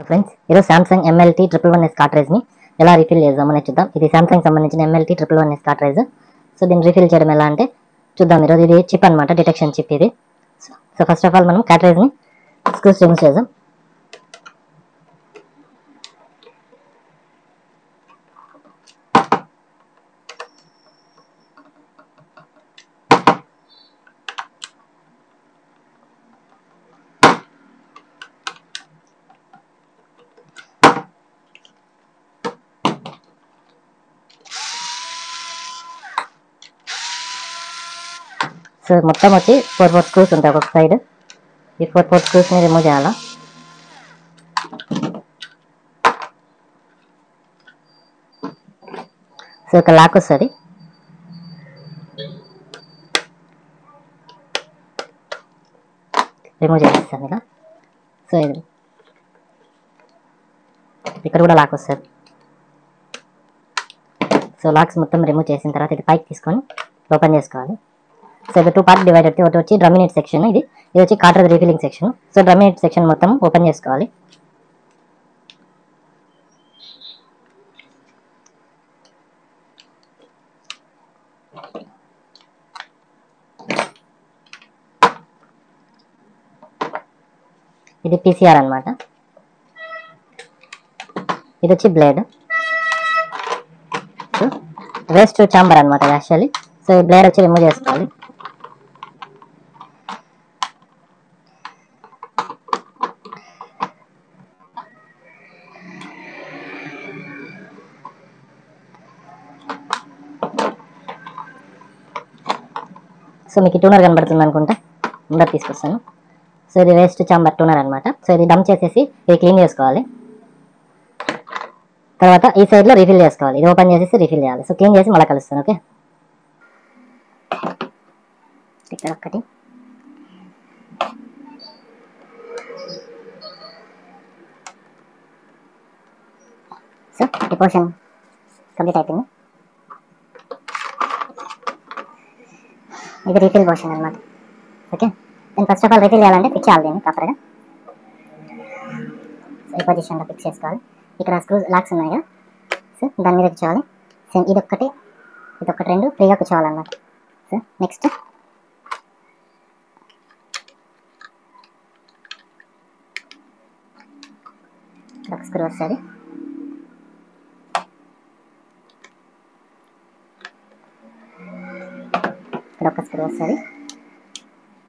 Friends ఈరోజు Samsung MLT 111S కార్ట్రేజ్ని ఎలా refill చేద్దామని చూద్దాం. ఇది సామ్సంగ్ సంబంధించిన MLT 111S కార్ట్రేజ్. సో దీన్ని రీఫిల్ చేయడం ఎలా అంటే చూద్దాం. ఈరోజు ఇది చిప్ అనమాట, డిటెక్షన్ చిప్ ఇది. సో ఫస్ట్ ఆఫ్ ఆల్ మనం కార్ట్రేజ్ని స్క్రూస్ రిమూవ్ చేద్దాం. సో మొత్తం వచ్చి 4 స్క్రూస్ ఉంటాయి ఒక సైడ్. ఈ 4 స్క్రూస్ని రిమూవ్ చేయాలా. సో ఒక లాక్ వస్తుంది. రిమూవ్ చేసేస్తాను ఇలా. సో ఇది ఇక్కడ కూడా లాక్ వస్తుంది. సో లాక్స్ మొత్తం రిమూవ్ చేసిన తర్వాత ఇది పైకి తీసుకొని ఓపెన్ చేసుకోవాలి. సో ఇది 2 పార్ట్ డివైడ్ అవుతుంది. ఒకటి వచ్చి డ్రమ్ యూనిట్ సెక్షన్, ఇది వచ్చి cartridge refilling section. So drum unit section మొత్తం ఓపెన్ చేసుకోవాలి. ఇది PCR అనమాట. ఇది వచ్చి బ్లేడ్, వేస్ట్ చాంబర్ అనమాట యాక్చువల్లీ. సో ఈ బ్లేడ్ వచ్చి రిమూవ్ చేసుకోవాలి. సో మీకు టూనర్ కనబడుతుంది అనుకుంటా, ముందర తీసుకొస్తాను. సో ఇది వేస్ట్ చాంబర్ టూనర్ అనమాట. సో ఇది డమ్ చేసేసి ఇది క్లీన్ చేసుకోవాలి. తర్వాత ఈ సైడ్లో రీఫిల్ చేసుకోవాలి. ఇది ఓపెన్ చేసేసి రీఫిల్ చేయాలి. సో క్లీన్ చేసి మళ్ళీ కలుస్తాను. ఓకే, ఇక్కడ ఒక్కటి. సో ఈ పోర్షన్ కంప్లీట్ అయిపోయింది. ఇది రీఫిల్ పోర్షన్ అనమాట. ఓకే, నేను ఫస్ట్ ఆఫ్ ఆల్ రీఫిల్ చేయాలంటే ఫిక్స్ చేయాలి దీన్ని ప్రాపర్గా. ఈ పొజిషన్లో ఫిక్స్ చేసుకోవాలి. ఇక్కడ స్క్రూస్ లాక్స్ ఉన్నాయి కదా, సో దాని మీద కూర్చోవాలి. సేమ్ ఇదొక్కటి రెండు ఫ్రీగా కూర్చోవాలన్నమాట. సో నెక్స్ట్ ఒక స్క్రూ వస్తుంది. ఇక్కడ ఒక స్క్రూ వస్తుంది.